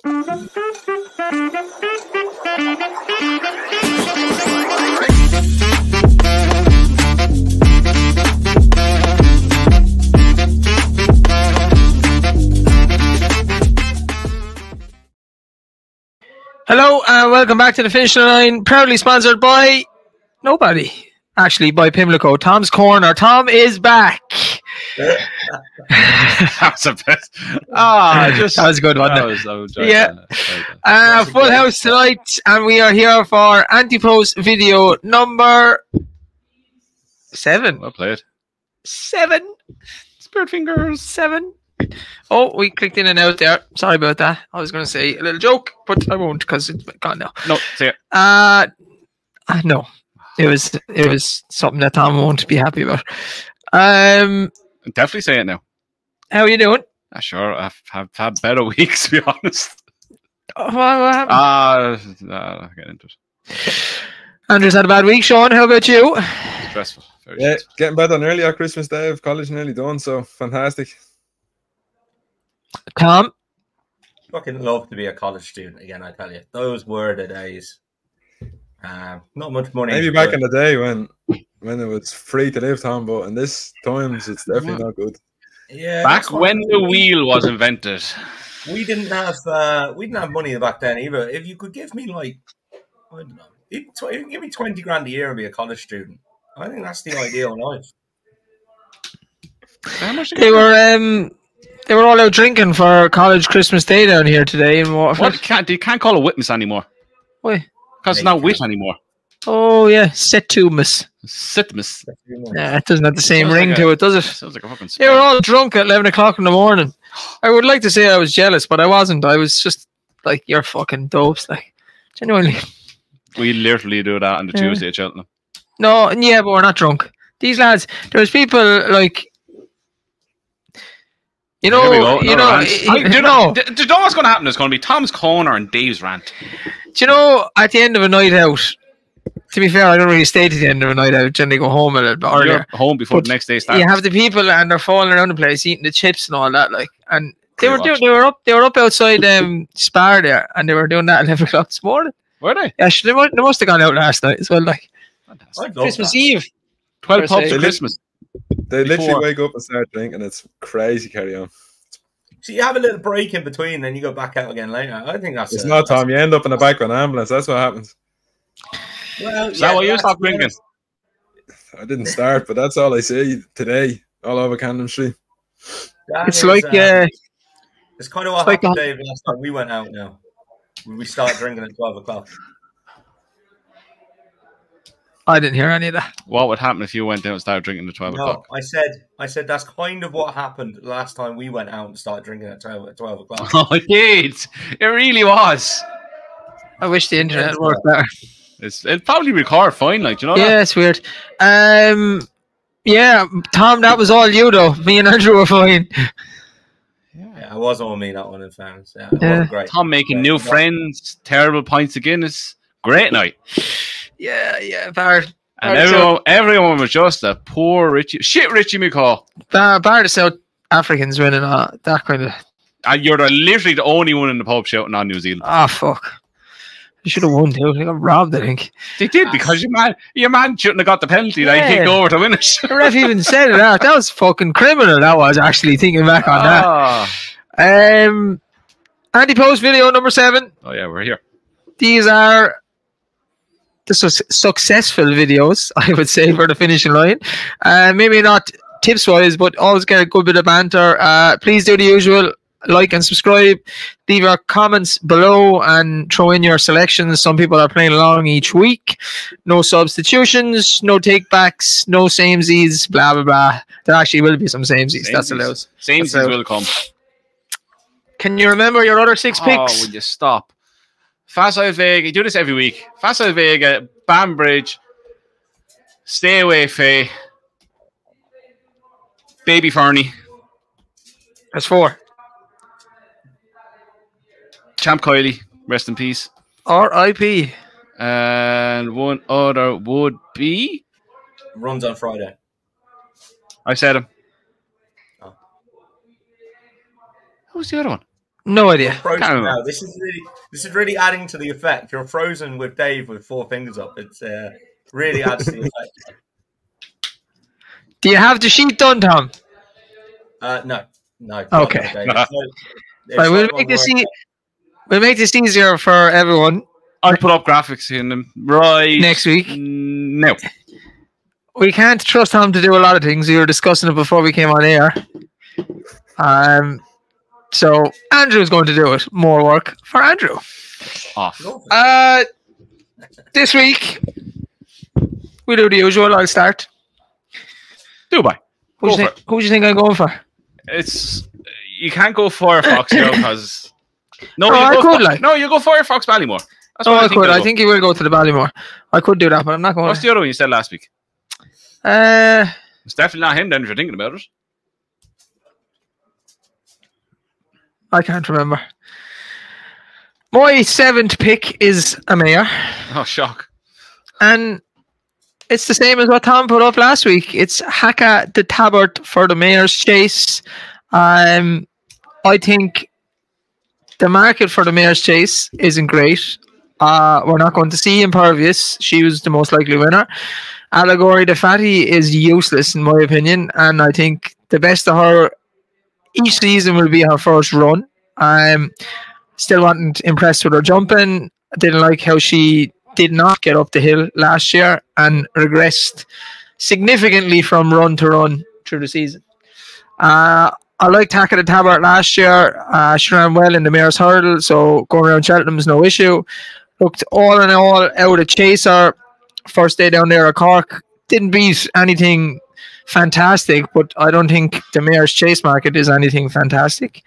Hello and welcome back to the Finish Line, proudly sponsored by nobody. Actually, by Pimlico. Tom's Corner. Tom is back. That's a bit. That was a good one. Yeah. That. Full house tonight, and we are here for Ante-Post video number 7. Well played. 7. Spirit fingers. 7. Oh, we clicked in and out there. Sorry about that. I was going to say a little joke, but I won't because it's gone now. No, say it. No. It was something that Tom won't be happy about. Definitely say it now. How are you doing? Sure, I've had better weeks, to be honest. What happened? I'll get into it. Andrew's had a bad week. Sean, how about you? Stressful. Very stressful. Getting better than earlier Christmas Day of college nearly done, so fantastic. Tom? Fucking love to be a college student again, I tell you. Those were the days. Not much money. Maybe back in the day when it was free to live, Tom, but in this times it's definitely not good. Yeah, back when the wheel was invented. We didn't have money back then either. If you could give me like, I don't know, give me 20 grand a year and be a college student. I think that's the ideal life. They were all out drinking for college Christmas Day down here today in Waterford. What? You can't call it witness anymore. Why? Because it's not wit anymore. Oh, yeah. Settumus. Yeah, it doesn't have the same ring to it, does it? Sounds like a fucking They were all drunk at 11 o'clock in the morning. I would like to say I was jealous, but I wasn't. I was just like, you're fucking dopes. Like, genuinely. We literally do that on the Tuesday at Cheltenham. No, yeah, but we're not drunk. These lads, there was people like, you know, do you know what's going to happen? It's going to be Tom's Corner and Dave's rant. Do you know, at the end of a night out, to be fair, I don't really stay to the end of a night out. Generally go home a little bit earlier. You're home before the next day starts. You have the people and they're falling around the place eating the chips and all that, like, and they were up outside Spar there, and they were doing that at 11 o'clock this morning. Were they? Yeah, they must have gone out last night as well, like Christmas Eve. 12 pubs for Christmas. They literally wake up and start drinking. It's crazy. Carry on. So you have a little break in between, then you go back out again later. I think that's... It's not, Tom. You end up in the back of an ambulance. That's what happens. Well, is that why you stopped drinking? I didn't start, but that's all I see today, all over Camden Street. It's like... it's kind of what happened, Dave, last time we went out now. We started drinking at 12 o'clock. I didn't hear any of that. What would happen if you went out and started drinking at 12 o'clock? I said that's kind of what happened last time we went out and started drinking at 12 o'clock. Oh, it did. It really was. I wish the internet worked better. It'd probably record fine, like, you know that? Yeah, it's weird. Yeah, Tom, that was all you, though. Me and Andrew were fine. Yeah, it was all me, that one, in fairness. Yeah, it wasn't great. Tom making new friends, terrible pints of Guinness. Great night. Yeah, bad. And everyone was just a poor Richie McCaw. Bar the South Africans winning that kind of... You're literally the only one in the pub shouting on New Zealand. Ah, fuck. They should have won too. They got robbed, I think. They did, because your man shouldn't have got the penalty. Like, he kicked over to win it. The ref even said it out. That was fucking criminal, that was, actually, thinking back on that. Ante-Post video number 7. Oh, yeah, we're here. These are the successful videos, I would say, for the finishing line. Maybe not tips-wise, but always get a good bit of banter. Please do the usual. Like and subscribe. Leave your comments below and throw in your selections. Some people are playing along each week. No substitutions, no takebacks, no samesies, blah, blah, blah. There actually will be some samesies. That's allowed. Samesies will come. Can you remember your other 6 picks? Oh, will you stop? Facile Vega. You do this every week. Facile Vega, Banbridge, Stay Away Faye, Baby Fernie. That's 4. Champ Kiley, rest in peace. R.I.P. And one other would be... Runs on Friday. I said him. Oh. Who's the other one? No idea. You're frozen Can't remember. now. This is really adding to the effect. You're frozen with Dave with 4 fingers up. It's really adds to the effect. Do you have the sheet done, Tom? No. Okay. Dave. It's Right, we'll not make gonna this work. we'll make this easier for everyone I'll put up graphics in them right next week. No. We can't trust Tom to do a lot of things. We were discussing it before we came on air. So Andrew's going to do it. More work for Andrew. Off. This week we do the usual. I'll start. Dubai. Who do you think I'm going for? You can't go Firefox here because No, I could like. No, you go Firefox Ballymore. That's Oh, what I could. I go. think he will go to the Ballymore. I could do that, but I'm not going. What's the other one you said last week? It's definitely not him then if you're thinking about it. I can't remember. My 7th pick is a mayor. Oh, shock. And it's the same as what Tom put up last week. It's Haka the Tabard for the Mayor's Chase. I think the market for the Mayor's Chase isn't great. We're not going to see Impervious. She was the most likely winner. Allegory the Fatty is useless in my opinion, and I think the best of her each season will be her first run. Still wasn't impressed with her jumping. I didn't like how she did not get up the hill last year and regressed significantly from run to run through the season. I liked Haka the Tabard last year. She ran well in the Mayor's Hurdle, so going around Cheltenham is no issue. Looked all in all out of chaser. First day down there at Cork. Didn't beat anything fantastic, but I don't think the Mayor's Chase market is anything fantastic.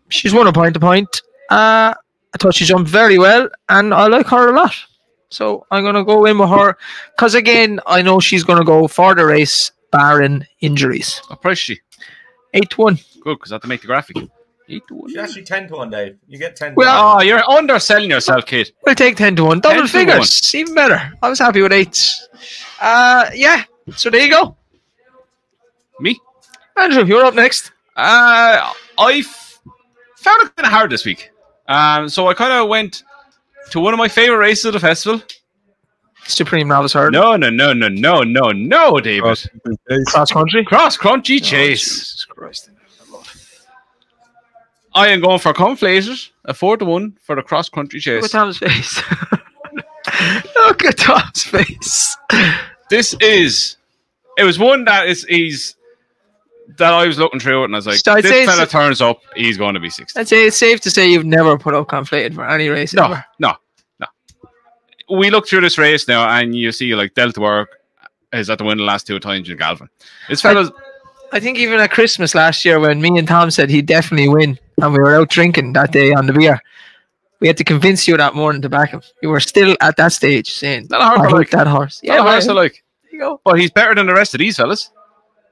She's won a point to point. I thought she jumped very well, and I like her a lot. So I'm going to go in with her because, again, I know she's going to go for the race, barring injuries. What price is she? 8-1. Good, because I have to make the graphic. 8-1. She's actually 10-1, Dave. You get 10. Well, Oh, you're underselling yourself, kid. We'll take 10-1. Double 10-1. figures. Even better. I was happy with 8. Yeah. So there you go. Me? Andrew, you're up next. I found it kind of hard this week. So I kind of went to one of my favorite races of the festival. Supreme Novice Hurdle. No, David. Cross country. Cross Country Chase. Jesus Christ. I am going for Conflated, a 4-1 for the Cross Country Chase. Look at Tom's face. Look at Tom's face. It was one that that I was looking through it and I was like, So I'd say this fella turns up, he's going to be 60. I'd say it's safe to say you've never put up Conflated for any race ever. No. We look through this race now and you see like Delta Work is at the win the last 2 times in Galvin. This fella's... I think even at Christmas last year when me and Tom said he'd definitely win and we were out drinking that day on the beer, we had to convince you that morning to back him. You were still at that stage saying, Not a horse I I like like. that horse. Yeah, horse I like. There you go. But he's better than the rest of these fellas.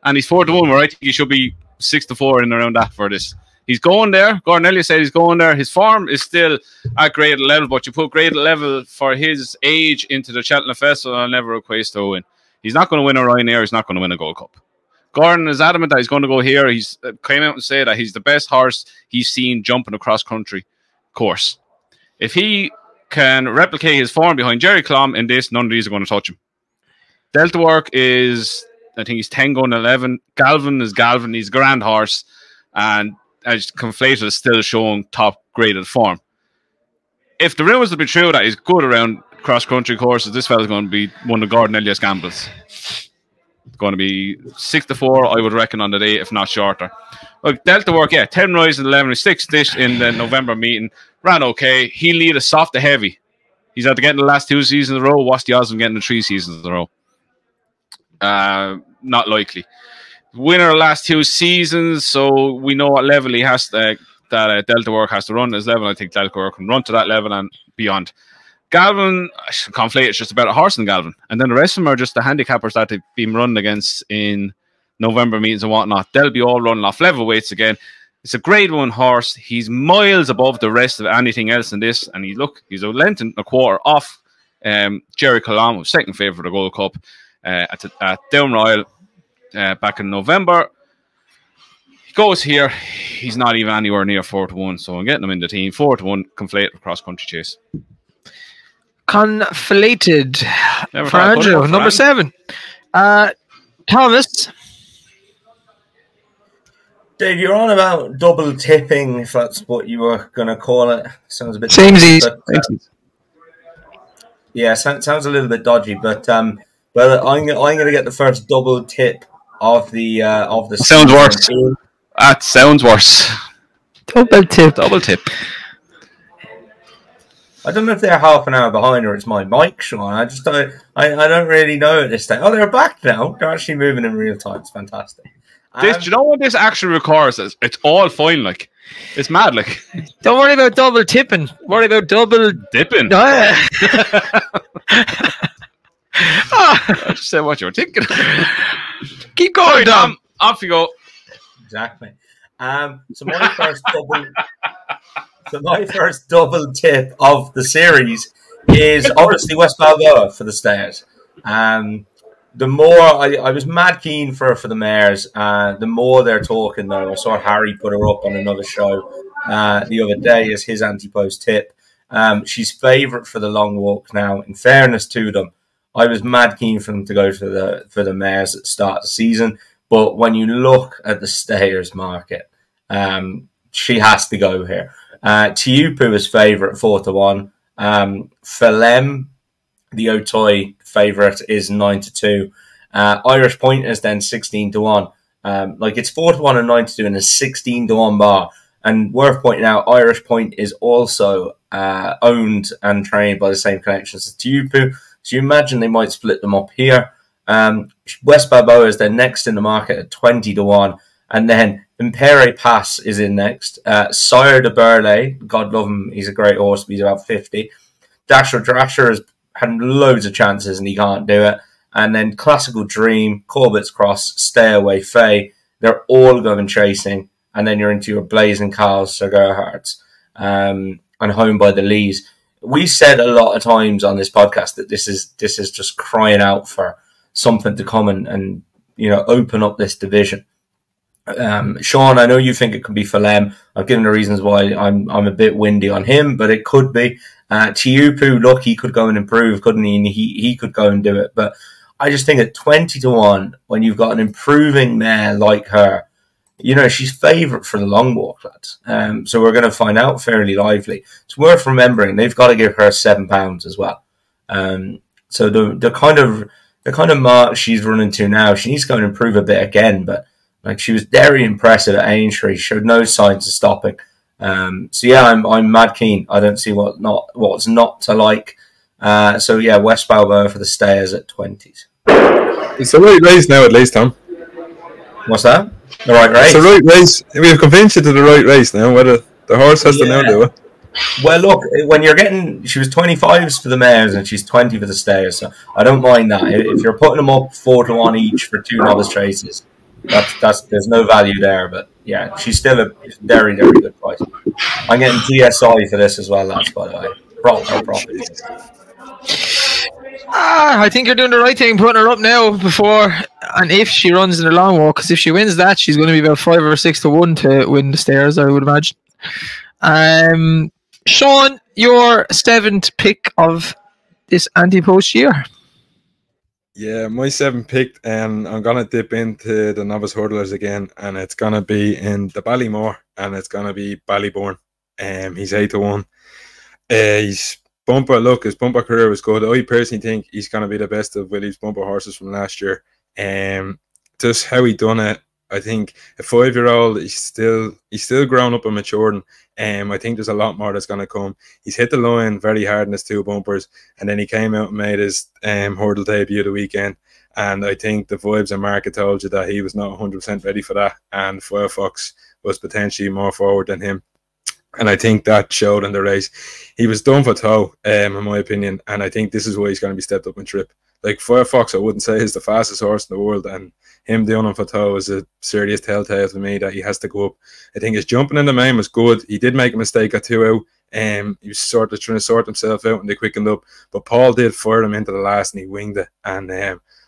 And he's 4-1, where I think he should be 6-4 in around that for this. He's going there. Gordon Elliott said he's going there. His form is still at grade level, but you put grade level for his age into the Cheltenham Festival, I'll never request to win. He's not going to win a Ryanair. He's not going to win a Gold Cup. Gordon is adamant that he's going to go here. He's came out and said that he's the best horse he's seen jumping a cross-country course. If he can replicate his form behind Jerry Clom in this, none of these are going to touch him. Delta Work is, I think he's 10 going 11. Galvin is Galvin. He's a grand horse. And as Conflated is still showing top graded form. If the rumours will be true that he's good around cross-country courses, this fella's going to be one of Gordon Elliott's gambles. It's going to be 6-4, I would reckon, on the day, if not shorter. Look, Delta Work, 10 rise and 11, 6 dish in the November meeting. Ran okay. He'll need a soft to heavy. He's had to get in the last 2 seasons in a row. What's the odds of him getting the 3 seasons in a row? Not likely. Winner of last 2 seasons, so we know what level he has to, that Delta Work has to run his level. I think Delta Work can run to that level and beyond. Galvin, Conflate is just about a horse in Galvin. And then the rest of them are just the handicappers that they've been running against in November meetings and whatnot. They'll be all running off level weights again. It's a grade 1 horse. He's miles above the rest of anything else in this. And he's a length and a quarter off Jerry Colom, who's second favourite for the Gold Cup at Down Royal back in November. goes here. He's not even anywhere near 4-1, so I'm getting him in the team. 4-1, conflated cross country chase. Conflated Never for thought I'd put him Andrew, up for number Andy. 7. Thomas, Dave, you're on about double tipping, if that's what you were going to call it. Sounds a bit samesies. dodgy, but, yeah, sounds a little bit dodgy, but I'm going to get the first double tip of the Sounds season. worse. That sounds worse. Double tip. Double tip. I don't know if they're half an hour behind or it's my mic, Sean. I don't really know at this stage. Oh, they're back now. They're actually moving in real time. It's fantastic. Do you know what this actually requires? It's all fine, like. It's mad, like. Don't worry about double tipping. Worry about double Dipping. I just said what you were thinking. Keep going, Dom. Off you go. Exactly. So my first double tip of the series is obviously West Balboa for the stairs. The more I was mad keen for the mares. The more they're talking though. I saw Harry put her up on another show the other day as his Ante-Post tip. She's favourite for the long walk now. In fairness to them, I was mad keen for them to go for the mares at the start of the season. But when you look at the stayers market, she has to go here. Tiupu is favourite 4-1. Phelem, the Otoy favourite, is 9-2. Irish Point is then 16-1. Like it's 4-1 and 9-2 and a 16-1 bar. And worth pointing out, Irish Point is also owned and trained by the same connections as Tiupu. So you imagine they might split them up here. West Balboa is then next in the market at 20-1. And then Impere Pass is in next. Sire de Burley, God love him, he's a great horse, but he's about 50. Dasher has had loads of chances and he can't do it. And then Classical Dream, Corbett's Cross, Stay Away Faye, they're all going chasing. And then you're into your Blazing Cows, Sir Gerhardt's, and Home by the Lees. We said a lot of times on this podcast that this is just crying out for something to come and open up this division. Sean, I know you think it could be Phelem. I've given the reasons why I'm a bit windy on him, but it could be. Tiupu, look, he could go and improve, couldn't he? And he could go and do it. But I just think at 20-1, when you've got an improving mare like her, she's favourite for the long walk, lads. So we're going to find out fairly lively. It's worth remembering they've got to give her £7 as well. So the kind of mark she's running to now, she needs to go and improve a bit again, but like she was very impressive at Aintree, showed no signs of stopping. So yeah, I'm mad keen. I don't see what's not to like. So yeah, West Balboa for the stayers at 20s. It's the right race now, at least, Tom. What's that? The right race. It's the right race. We've convinced you to the right race now. Whether the horse has to now do it. Well, look, when you're she was 25s for the mares and she's 20 for the stayers, so I don't mind that. If you're putting them up 4-1 each for 2 novice traces, there's no value there. But yeah, she's still a very, very good price. I'm getting GSI for this as well, lads, by the way. Proper. I think you're doing the right thing, putting her up now before and if she runs in the long walk, because if she wins that, she's going to be about 5 or 6-1 to win the stairs, I would imagine. Sean, your 7th pick of this Ante-Post year. Yeah, my 7th pick, and I'm going to dip into the novice hurdlers again, and it's going to be in the Ballymore, and it's going to be Ballybourne. He's 8-1. His bumper career was good. I personally think he's going to be the best of Willie's bumper horses from last year. Just how he done it, I think a 5-year-old, he's still growing up and maturing. I think there's a lot more that's going to come. He's hit the line very hard in his 2 bumpers, and then he came out and made his hurdle debut the weekend. And I think the vibes and market told you that he was not 100% ready for that, and Firefox was potentially more forward than him. And I think that showed in the race. He was done for toe, in my opinion, and I think this is why he's going to be stepped up in trip. Like Firefox, I wouldn't say is the fastest horse in the world, and him doing him for toe is a serious telltale to me that he has to go up. I think his jumping in the main was good. He did make a mistake at 2 out. He was sort of trying to sort himself out and they quickened up. But Paul did fire him into the last and he winged it. And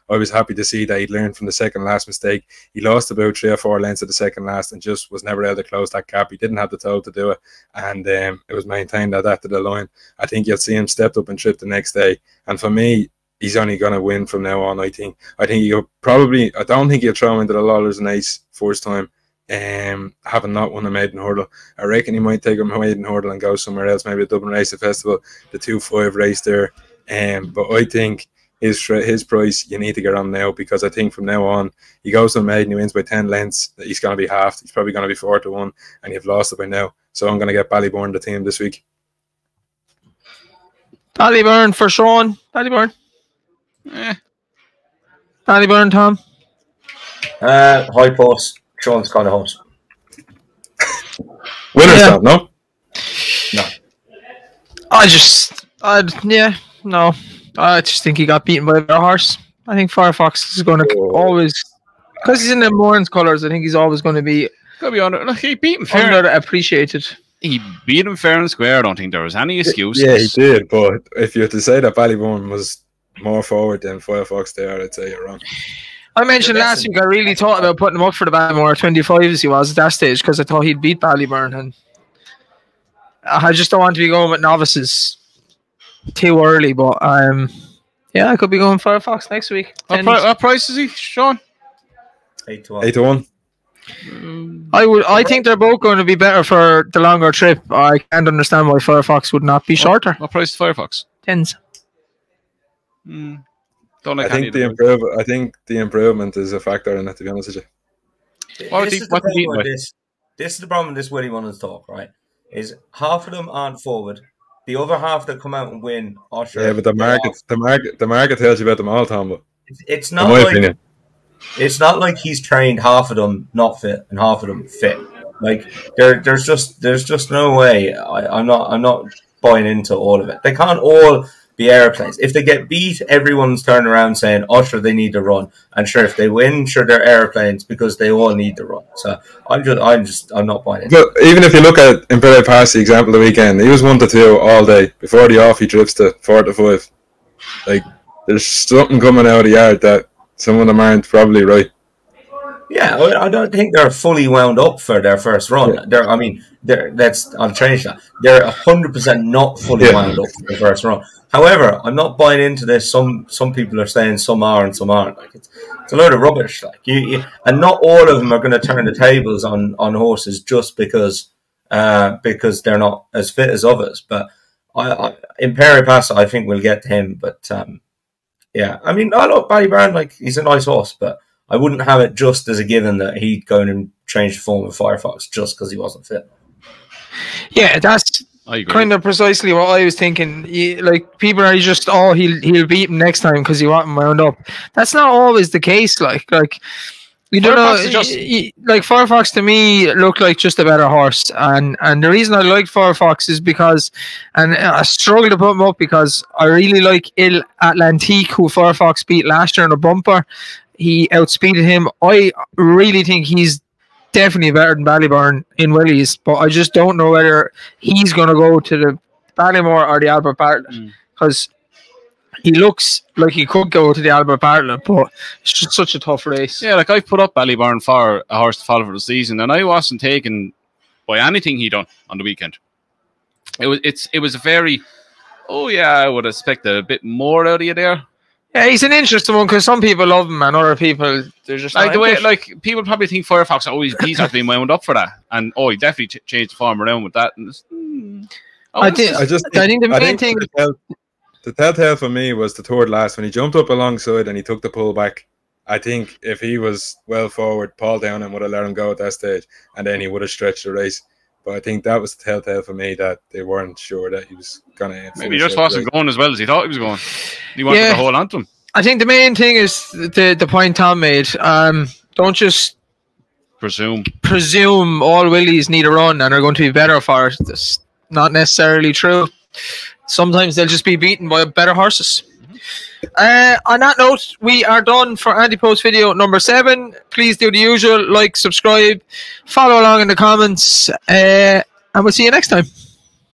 I was happy to see that he'd learned from the second last mistake. He lost about 3 or 4 lengths at the second last and just was never able to close that gap. He didn't have the toe to do it, and it was maintained at that to the line. I think you'll see him stepped up and tripped the next day, and for me, he's only going to win from now on. I think he'll probably. I don't think he'll throw into the Lawlers and Ace first time. Having not won a maiden hurdle, I reckon he might take a maiden hurdle and go somewhere else, maybe a Dublin Race Festival, the 2-5 race there. But I think his price you need to get on now, because I think from now on he goes to a maiden, he wins by 10 lengths. He's going to be halved. He's probably going to be 4-1, and you've lost it by now. So I'm going to get Ballyburn the team this week. Ballyburn for Sean. Ballyburn. Ballyburn, Tom. High Post. Sean's kind of hot. Winners, Tom, no? No. I just think he got beaten by a better horse. I think Firefox is going to always, because he's in the Moran's colours, I think he's always going to be he beat him fair. Underappreciated. He beat him fair and square. I don't think there was any excuse. Yeah, he did, but if you had to say that Ballyburn was more forward than Firefox there, I'd say you're wrong. I mentioned last week I really thought about putting him up for the Ballymore 25 as he was at that stage, because I thought he'd beat Ballyburn, and I just don't want to be going with novices too early. But I could be going Firefox next week. What price is he, Sean? 8-1. 8-1. I think they're both going to be better for the longer trip. I can't understand why Firefox would not be shorter. What price is Firefox? 10s. I think the improvement is a factor in that, to be honest with you. This is the problem with this Willie Mullins talk, right? Is half of them aren't forward. The other half that come out and win are sure. Yeah, but the market tells you about them all, Tom. But it's not like it's not like he's trained half of them not fit and half of them fit. Like there's just no way. I'm not buying into all of it. They can't all be airplanes. If they get beat, everyone's turning around saying, "Oh, sure, they need to run." And sure, if they win, sure, they're airplanes because they all need to run. So I'm not buying it. But even if you look at Imperial Pass, the example of the weekend, he was 1-2 all day. Before the off, he drifts to 4-5. Like, there's something coming out of the yard that some of them aren't probably right. Yeah, I don't think they're fully wound up for their first run. Yeah. I'll change that. They're 100% not fully wound up for their first run. However, I'm not buying into this. Some people are saying some are and some aren't. Like it's a load of rubbish. Like and not all of them are going to turn the tables on horses just because they're not as fit as others. But Imperial Pass, I think we'll get to him. But yeah, I mean, I love Ballyburn. Like he's a nice horse, but I wouldn't have it just as a given that he'd go in and change the form of Firefox just because he wasn't fit. Yeah, that's kind of precisely what I was thinking. Like people are just, he'll beat him next time because he want him wound up. That's not always the case. Like you don't know. Like Firefox to me looked like just a better horse, and the reason I like Firefox is because, and I struggle to put him up because I really like Il Atlantique, who Firefox beat last year in a bumper. He outspeeded him. I really think he's definitely better than Ballyburn in Willie's, but I just don't know whether he's going to go to the Ballymore or the Albert Bartlett, because he looks like he could go to the Albert Bartlett, but it's just such a tough race. Yeah, like I put up Ballyburn for a horse to follow for the season, and I wasn't taken by anything he done on the weekend. It was a very, I would expect a bit more out of you there. Yeah, he's an interesting one because some people love him and other people, they're just like the way, like people probably think Firefox, he's not being wound up for that, and he definitely changed the form around with that. And I think the main thing. The telltale for me was the third last when he jumped up alongside and he took the pull back. I think if he was well forward, Paul Downham would have let him go at that stage, and then he would have stretched the race. But I think that was the telltale for me, that they weren't sure that he was going to. Maybe he just wasn't going as well as he thought he was going. He wanted to hold on to him. I think the main thing is the point Tom made. Don't just presume all Willies need a run and are going to be better for it. That's not necessarily true. Sometimes they'll just be beaten by better horses. On that note, we are done for Ante-Post video number 7. Please do the usual, like, subscribe, follow along in the comments, and we'll see you next time.